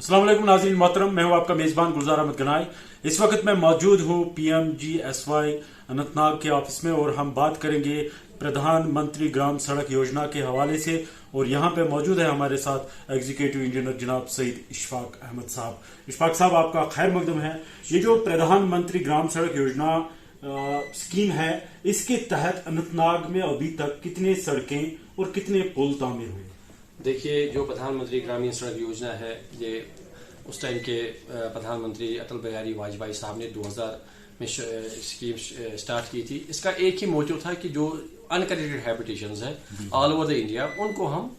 अस्सलाम वालेकुम नाज़रीन मोहतरम, मैं हूं आपका मेज़बान गुलजार अहमद गनाई। इस वक्त मैं मौजूद हूं PMGSY अनंतनाग के ऑफिस में और हम बात करेंगे प्रधानमंत्री ग्राम सड़क योजना के हवाले से। और यहाँ पे मौजूद है हमारे साथ एग्जीक्यूटिव इंजीनियर जनाब सईद इशफाक अहमद साहब। इशफाक साहब, आपका खैर मकदम है। ये जो प्रधानमंत्री ग्राम सड़क योजना स्कीम है, इसके तहत अनंतनाग में अभी तक कितने सड़कें और कितने पुल तामीर हुए? देखिए, जो प्रधानमंत्री ग्रामीण सड़क योजना है, ये उस टाइम के प्रधानमंत्री अटल बिहारी वाजपेयी साहब ने 2000 में स्कीम स्टार्ट की थी। इसका एक ही मोटिव था कि जो अनकनेक्टेड हैबिटेशंस है ऑल ओवर द इंडिया, उनको हम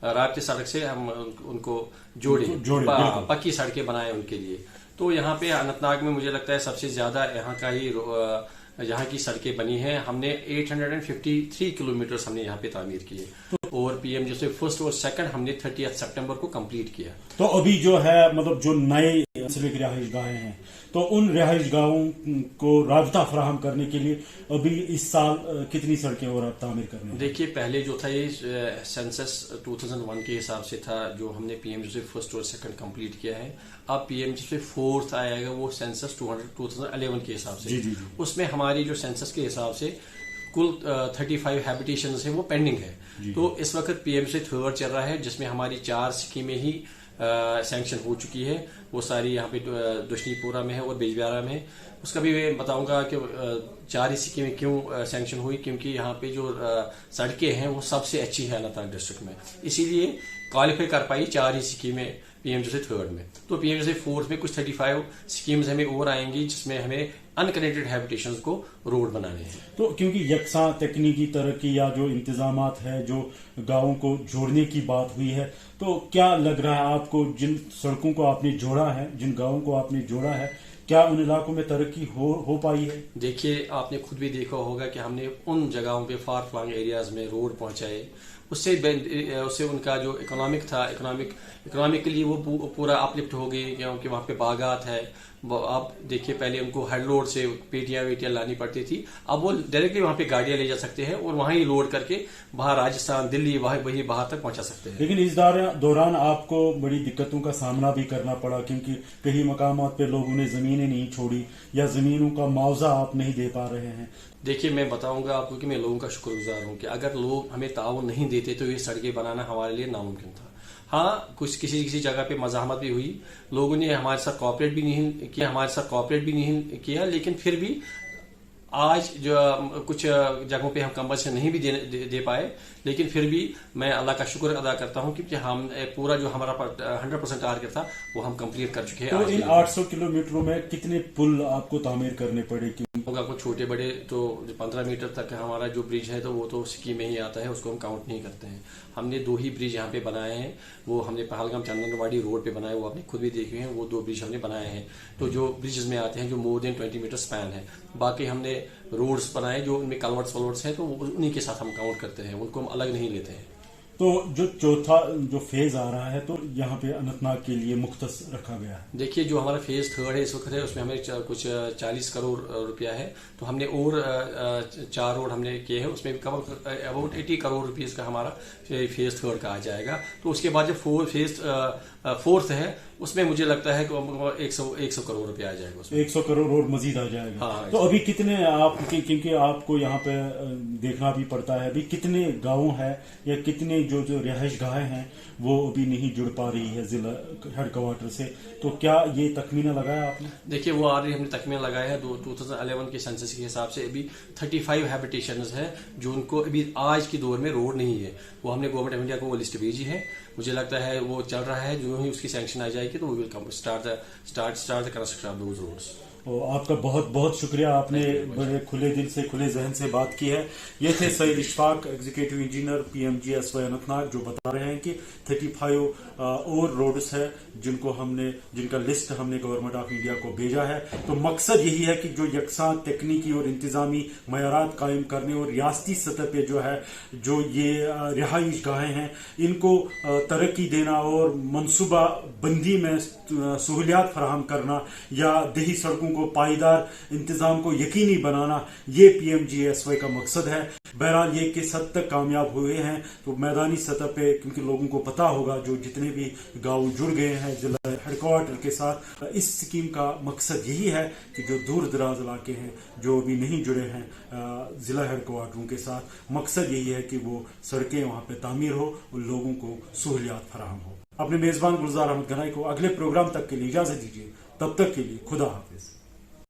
राब्ते सड़क से हम उनको जोड़े पक्की सड़कें बनाए उनके लिए। तो यहाँ पे अनंतनाग में मुझे लगता है सबसे ज्यादा यहाँ की सड़कें बनी हैं। हमने 853 किलोमीटर हमने यहाँ पे तामीर किए और PM जैसे फर्स्ट और सेकंड हमने 30 सितंबर को कंप्लीट किया। तो अभी जो है मतलब जो नए रिहाइश गाहें हैं, तो उन रिहाइश गाहों को राबता फराहम करने के लिए अभी इस साल कितनी सड़कें और तामीर करनी है? देखिए, पहले जो था ये सेंसस 2001 के हिसाब से था, जो हमने PM जैसे फर्स्ट और सेकंड कंप्लीट किया है। अब PM जैसे फोर्थ आएगा वो सेंसस 2011 के हिसाब से। जी। उसमें हमारी जो सेंसस के हिसाब से कुल 35 हैबिटेशन है वो पेंडिंग है। तो इस वक्त PM से थर्ड चल रहा है, जिसमें हमारी 4 स्कीमें ही सैंक्शन हो चुकी है। वो सारी यहाँ पे दुश्नीपुरा में है और बेजबियारा में है। उसका भी मैं बताऊंगा कि 4 ही स्कीमें क्यों सैंक्शन हुई, क्योंकि यहाँ पे जो सड़कें हैं वो सबसे अच्छी है अनंतनाग डिस्ट्रिक्ट में, इसीलिए क्वालिफाई कर पाई 4 ही स्कीमें PM जैसे थर्ड में। तो PM जैसे फोर्थ में कुछ 35 स्कीम्स हमें और आएंगी, जिसमें हमें अनकनेक्टेड हैबिटेशंस को रोड बनाने हैं। तो क्योंकि यकसा तकनीकी तरक्की या जो इंतजामात है, जो गांवों को जोड़ने की बात हुई है, तो क्या लग रहा है आपको, जिन सड़कों को आपने जोड़ा है, जिन गांवों को आपने जोड़ा है, क्या उन इलाकों में तरक्की हो पाई है? देखिए, आपने खुद भी देखा होगा कि हमने उन जगहों पे फार फ्लंग एरियाज में रोड पहुंचाए। उससे उनका जो इकोनॉमिकली वो पूरा अपलिफ्ट हो गई, क्योंकि वहाँ पे बागात है। आप देखिए, पहले उनको हेड लोड से पेटियां लानी पड़ती थी, अब वो डायरेक्टली वहाँ पे गाड़ियां ले जा सकते हैं और वहाँ ही लोड करके बाहर राजस्थान, दिल्ली, वही बाहर तक पहुंचा सकते हैं। लेकिन इस दौरान आपको बड़ी दिक्कतों का सामना भी करना पड़ा, क्योंकि कई मकामात पे लोगों ने जमीनें नहीं छोड़ी या जमीनों का मुआवजा आप नहीं दे पा रहे हैं। देखिए, मैं बताऊंगा आपको कि मैं लोगों का शुक्रगुजार हूं कि अगर लोग हमें ताउन नहीं देते तो ये सड़कें बनाना हमारे लिए नामुमकिन था। हाँ, किसी जगह पे मज़ाहमत भी हुई, लोगों ने हमारे साथ कोऑपरेट भी नहीं किया, लेकिन फिर भी आज जो कुछ जगहों पे हम कंपल्सन नहीं भी दे पाए, लेकिन फिर भी मैं अल्लाह का शुक्र अदा करता हूं कि हम पूरा जो हमारा 100% टारगेट था वो हम कंप्लीट कर चुके हैं। तो इन 800 किलोमीटरों में कितने पुल आपको तामीर करने पड़े? आपको छोटे बड़े तो 15 मीटर तक हमारा जो ब्रिज है तो वो तो स्कीम में ही आता है, उसको हम काउंट नहीं करते हैं। हमने 2 ही ब्रिज यहाँ पे बनाए हैं, वो हमने पहलगाम चंदनवाड़ी रोड पे बनाए, वो आपने खुद भी देखे हैं। वो 2 ब्रिज हमने बनाए हैं, तो जो ब्रिजेस में आते हैं जो मोर देन 20 मीटर स्पैन है। बाकी हमने रोड्स बनाए जो उनमें कलवर्ट्स हैं, तो उन्हीं के साथ हम काउंट करते हैं, उनको हम अलग नहीं लेते हैं। तो जो चौथा जो फेज आ रहा है, तो यहाँ पे अनंतनाग के लिए मुख्तस रखा गया है। देखिए, जो हमारा फेज थर्ड है इस वक्त है, उसमें हमें कुछ 40 करोड़ रुपया है। तो हमने और 4 रोड हमने किए हैं, उसमें अबाउट 80 करोड़ रुपीस का हमारा फेज थर्ड का आ जाएगा। तो उसके बाद जो फेज फोर्थ है, उसमें मुझे लगता है कि 100 करोड़ रुपया आ जाएगा उसमें। 100 करोड़ और मजीद आ जाएगा। हाँ, तो अभी कितने क्योंकि आपको यहाँ पे देखना भी पड़ता है, अभी कितने गाँव है या कितने जो रिहाइश गाहें हैं वो अभी नहीं जुड़ पा रही है जिला हेडक्वार्टर से, तो क्या ये तखमीना लगाया आपने? देखिए, वो ऑलरेडी हमने तखमीना लगाया है। 2011 के सेंसस के हिसाब से अभी 35 हैबिटेशंस है जो उनको अभी आज के दौर में रोड नहीं है। वो हमने गवर्नमेंट ऑफ इंडिया को वो लिस्ट भेजी है, मुझे लगता है वो चल रहा है। जो ही उसकी सैंक्शन आ जाएगी तो we will start the construction of those roads. आपका बहुत बहुत शुक्रिया, आपने बड़े खुले दिल से, खुले जहन से बात की है। ये थे Saeed Ishfaq, executive engineer PMGSY Anantnag, जो बता रहे हैं कि 35 और रोड्स है जिनका लिस्ट हमने गवर्नमेंट ऑफ इंडिया को भेजा है। तो मकसद यही है कि जो यकसा तकनीकी और इंतजामी मयारात कायम करने और रियासती सतह पे जो है जो ये रिहाइश गाहें हैं, इनको तरक्की देना और मनसूबा बंदी में सहूलियात फराहम करना या देही सड़कों को पायदार इंतजाम को यकीनी बनाना, ये PMGSY का मकसद है। बहरहाल ये किस हद तक कामयाब हुए हैं, तो मैदानी सतह पे क्योंकि लोगों को पता होगा, जो जितने जितने भी गांव जुड़ गए हैं जिला हेडक्वार्टर के साथ। इस स्कीम का मकसद यही है कि जो दूर दराज इलाके हैं, जो अभी नहीं जुड़े हैं जिला हेडक्वार्टरों के साथ, मकसद यही है कि वो सड़कें वहाँ पे तामीर हो और लोगों को सहूलियात फराहम हो। अपने मेजबान गुलजार अहमद गनाई को अगले प्रोग्राम तक के लिए इजाजत दीजिए। तब तक के लिए खुदा हाफिज।